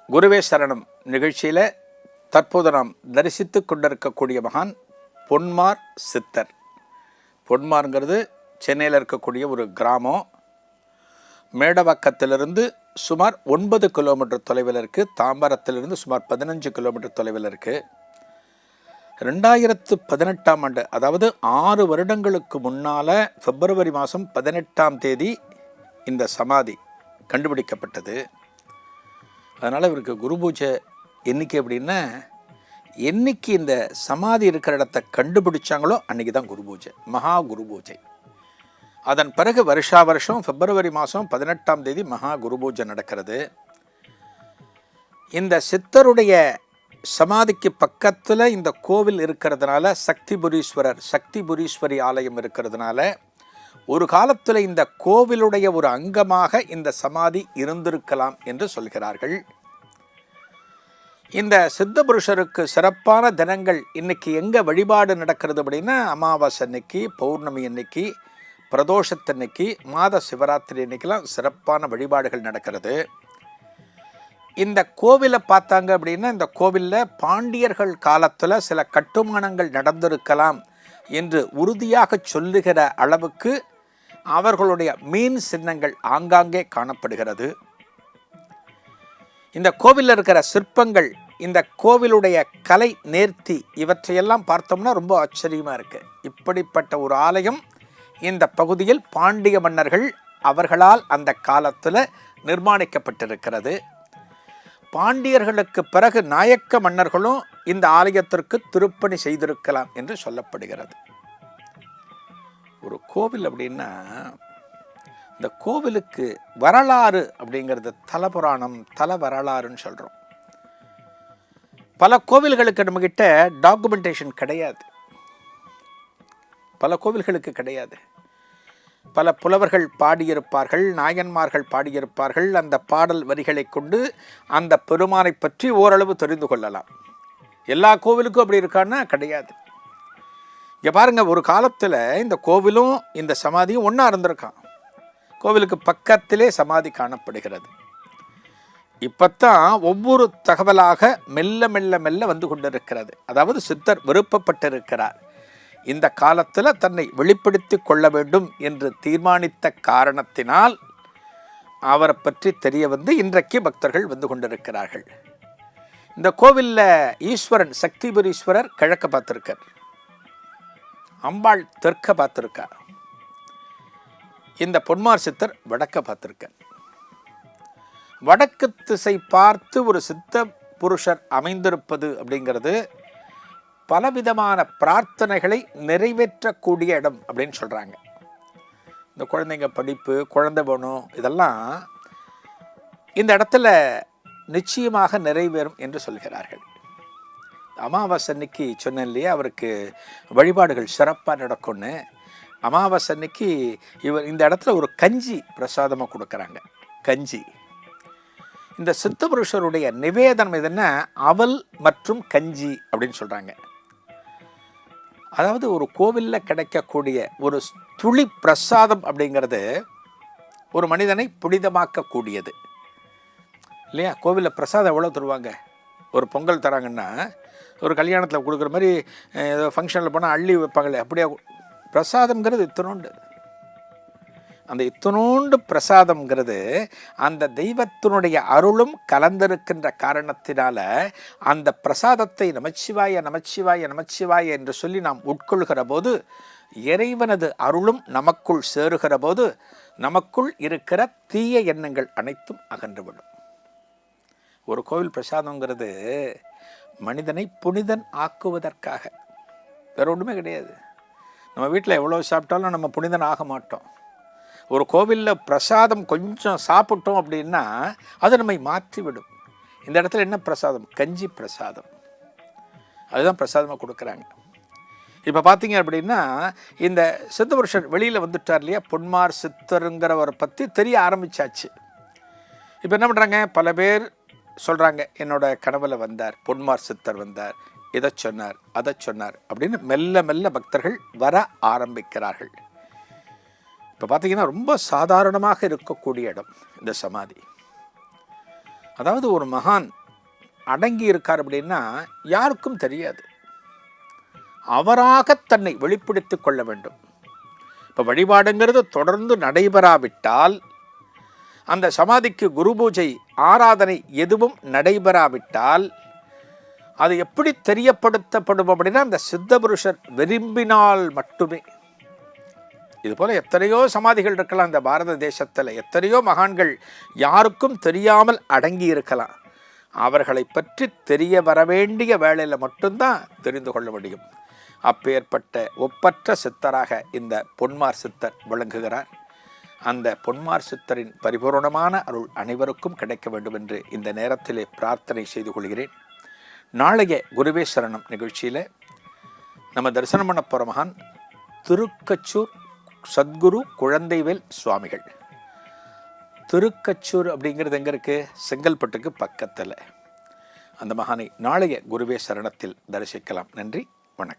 குருவே சரணம் நிகழ்ச்சியில் தற்போது நாம் தரிசித்து கொண்டிருக்கக்கூடிய மகான் பொன்மார் சித்தர். பொன்மார்ங்கிறது சென்னையில் இருக்கக்கூடிய ஒரு கிராமம். மேடவாக்கத்திலிருந்து சுமார் 9 கிலோமீட்டர் தொலைவில் இருக்குது. தாம்பரத்திலிருந்து சுமார் 15 கிலோமீட்டர் தொலைவில் இருக்குது. 2018ஆம் ஆண்டு, அதாவது 6 வருடங்களுக்கு முன்னால் பிப்ரவரி மாதம் 18ஆம் தேதி இந்த சமாதி கண்டுபிடிக்கப்பட்டது. அதனால் இவருக்கு குரு பூஜை என்றைக்கு அப்படின்னா, என்றைக்கு இந்த சமாதி இருக்கிற இடத்த கண்டுபிடிச்சாங்களோ அன்றைக்கி தான் குரு பூஜை, மகா குரு பூஜை. அதன் பிறகு வருஷா வருஷம் பிப்ரவரி மாதம் 18ஆம் தேதி மகா குரு பூஜை நடக்கிறது. இந்த சித்தருடைய சமாதிக்கு பக்கத்தில் இந்த கோவில் இருக்கிறதுனால, சக்திபுரீஸ்வரர் சக்திபுரீஸ்வரி ஆலயம் இருக்கிறதுனால, ஒரு காலத்தில் இந்த கோவிலுடைய ஒரு அங்கமாக இந்த சமாதி இருந்திருக்கலாம் என்று சொல்கிறார்கள். இந்த சித்த புருஷருக்கு சிறப்பான தினங்கள் இன்னைக்கு எங்கே வழிபாடு நடக்கிறது அப்படின்னா, அமாவாசை அன்னைக்கு, பௌர்ணமி அன்னைக்கு, பிரதோஷத்தன்னைக்கு, மாத சிவராத்திரி அன்னைக்கெல்லாம் சிறப்பான வழிபாடுகள் நடக்கிறது. இந்த கோவிலை பார்த்தாங்க அப்படின்னா, இந்த கோவிலில் பாண்டியர்கள் காலத்தில் சில கட்டுமானங்கள் நடந்திருக்கலாம் என்று உறுதியாக சொல்லுகிற அளவுக்கு அவர்களுடைய மீன் சின்னங்கள் ஆங்காங்கே காணப்படுகிறது. இந்த கோவிலில் இருக்கிற சிற்பங்கள், இந்த கோவிலுடைய கலை நேர்த்தி, இவற்றையெல்லாம் பார்த்தோம்னா ரொம்ப ஆச்சரியமாக இருக்குது. இப்படிப்பட்ட ஒரு ஆலயம் இந்த பகுதியில் பாண்டிய மன்னர்கள் அவர்களால் அந்த காலத்தில் நிர்மாணிக்கப்பட்டிருக்கிறது. பாண்டியர்களுக்கு பிறகு நாயக்க மன்னர்களும் இந்த ஆலயத்திற்கு திருப்பணி செய்திருக்கலாம் என்று சொல்லப்படுகிறது. ஒரு கோவில் அப்படின்னா, இந்த கோவிலுக்கு வரலாறு அப்படிங்கிறது தலபுராணம், தல வரலாறுன்னு சொல்கிறோம். பல கோவில்களுக்கு நம்மக்கிட்ட டாக்குமெண்டேஷன் கிடையாது. பல கோவில்களுக்கு கிடையாது. பல புலவர்கள் பாடியிருப்பார்கள், நாயன்மார்கள் பாடியிருப்பார்கள். அந்த பாடல் வரிகளை கொண்டு அந்த பெருமானை பற்றி ஓரளவு தெரிந்து கொள்ளலாம். எல்லா கோவிலுக்கும் அப்படி இருக்கான்னா கிடையாது. இங்கே பாருங்கள், ஒரு காலத்தில் இந்த கோவிலும் இந்த சமாதியும் ஒன்றா இருந்திருக்கான். கோவிலுக்கு பக்கத்திலே சமாதி காணப்படுகிறது. இப்போத்தான் ஒவ்வொரு தகவலாக மெல்ல மெல்ல மெல்ல வந்து கொண்டிருக்கிறது. அதாவது சித்தர் விருப்பப்பட்டிருக்கிறார், இந்த காலத்தில் தன்னை வெளிப்படுத்தி கொள்ள வேண்டும் என்று தீர்மானித்த காரணத்தினால் அவரை பற்றி தெரிய வந்து இன்றைக்கு பக்தர்கள் வந்து கொண்டிருக்கிறார்கள். இந்த கோவிலில் ஈஸ்வரன் சக்திபுரீஸ்வரர் கிழக்க பார்த்துருக்கார், அம்பாள் தெற்க பார்த்துருக்கார், இந்த பொன்மார் சித்தர் வடக்க பார்த்துருக்கார். வடக்கு திசை பார்த்து ஒரு சித்த புருஷர் அமைந்திருப்பது அப்படிங்கிறது பலவிதமான பிரார்த்தனைகளை நிறைவேற்றக்கூடிய இடம் அப்படின்னு சொல்கிறாங்க. இந்த குழந்தைங்க படிப்பு, குழந்தை வேணும், இதெல்லாம் இந்த இடத்துல நிச்சயமாக நிறைவேறும் என்று சொல்கிறார்கள். அமாவாசை அன்னைக்கு சொன்னேன் இல்லையா, அவருக்கு வழிபாடுகள் சிறப்பாக நடக்கும்னு. அமாவாசை அன்னைக்கு இவர் இந்த இடத்துல ஒரு கஞ்சி பிரசாதமாக கொடுக்குறாங்க. கஞ்சி, இந்த சித்தபுருஷருடைய நிவேதனம் எதுன்னா அவல் மற்றும் கஞ்சி அப்படின்னு சொல்கிறாங்க. அதாவது ஒரு கோவிலில் கிடைக்கக்கூடிய ஒரு துளி பிரசாதம் அப்படிங்கிறது ஒரு மனிதனை புனிதமாக்கக்கூடியது இல்லையா? கோவிலில் பிரசாதம் எவ்வளோ தருவாங்க? ஒரு பொங்கல் தராங்கன்னா, ஒரு கல்யாணத்தில் கொடுக்குற மாதிரி ஏதோ ஃபங்க்ஷனில் போனால் அள்ளி வைப்பாங்களே, அப்படியே பிரசாதம்ங்கிறது இத்தனோண்டு. அந்த இத்தனோண்டு பிரசாதம்ங்கிறது அந்த தெய்வத்தினுடைய அருளும் கலந்திருக்கின்ற காரணத்தினால அந்த பிரசாதத்தை நமச்சிவாய நமச்சிவாய நமச்சிவாய என்று சொல்லி நாம் உட்கொள்கிற போது இறைவனது அருளும் நமக்குள் சேருகிற போது நமக்குள் இருக்கிற தீய எண்ணங்கள் அனைத்தும் அகன்றுவிடும். ஒரு கோவில் பிரசாதங்கிறது மனிதனை புனிதன் ஆக்குவதற்காக, வேற ஒன்றுமே கிடையாது. நம்ம வீட்டில் எவ்வளோ சாப்பிட்டாலும் நம்ம புனிதன் ஆக மாட்டோம். ஒரு கோவிலில் பிரசாதம் கொஞ்சம் சாப்பிட்டோம் அப்படின்னா அது நம்மை மாற்றிவிடும். இந்த இடத்துல என்ன பிரசாதம்? கஞ்சி பிரசாதம். அதுதான் பிரசாதமாக கொடுக்குறாங்க. இப்போ பார்த்தீங்க அப்படின்னா, இந்த சித்தபுருஷர் வெளியில் வந்துட்டார் இல்லையா, பொன்மார் சித்தருங்கிறவரை பற்றி தெரிய ஆரம்பித்தாச்சு. இப்போ என்ன பண்ணுறாங்க, பல பேர் சொல்கிறாங்க, என்னோட கனவில் வந்தார், பொன்மார் சித்தர் வந்தார், இதை சொன்னார், அதை சொன்னார் அப்படின்னு மெல்ல மெல்ல பக்தர்கள் வர ஆரம்பிக்கிறார்கள். இப்போ பார்த்தீங்கன்னா ரொம்ப சாதாரணமாக இருக்கக்கூடிய இடம் இந்த சமாதி. அதாவது ஒரு மகான் அடங்கி இருக்கார் அப்படின்னா யாருக்கும் தெரியாது, அவராக தன்னை வெளிப்படுத்திக் கொள்ள வேண்டும். இப்போ வழிபாடுங்கிறது தொடர்ந்து நடைபெறாவிட்டால், அந்த சமாதிக்கு குரு பூஜை ஆராதனை எதுவும் நடைபெறாவிட்டால் அது எப்படி தெரியப்படுத்தப்படும் அப்படின்னா அந்த சித்த புருஷர் விரும்பினால் மட்டுமே. இதுபோல் எத்தனையோ சமாதிகள் இருக்கலாம் இந்த பாரத தேசத்தில், எத்தனையோ மகான்கள் யாருக்கும் தெரியாமல் அடங்கி இருக்கலாம். அவர்களை பற்றி தெரிய வர வேண்டிய வேளையில் மட்டும்தான் தெரிந்து கொள்ள முடியும். அப்பேற்பட்ட ஒப்பற்ற சித்தராக இந்த பொன்மார் சித்தர் விளங்குகிறார். அந்த பொன்மார் சித்தரின் பரிபூர்ணமான அருள் அனைவருக்கும் கிடைக்க வேண்டும் என்று இந்த நேரத்திலே பிரார்த்தனை செய்து கொள்கிறேன். நாளைய குருவே சரணம் நிகழ்ச்சியில் நம்ம தரிசனம் பண்ண போகிற மகான் திருக்கச்சூர் சத்குரு குழந்தைவேல் சுவாமிகள். திருக்கச்சூர் அப்படிங்கிறது எங்கே இருக்குது? செங்கல்பட்டுக்கு பக்கத்தில். அந்த மகானை நாளைய குருவே சரணத்தில் தரிசிக்கலாம். நன்றி, வணக்கம்.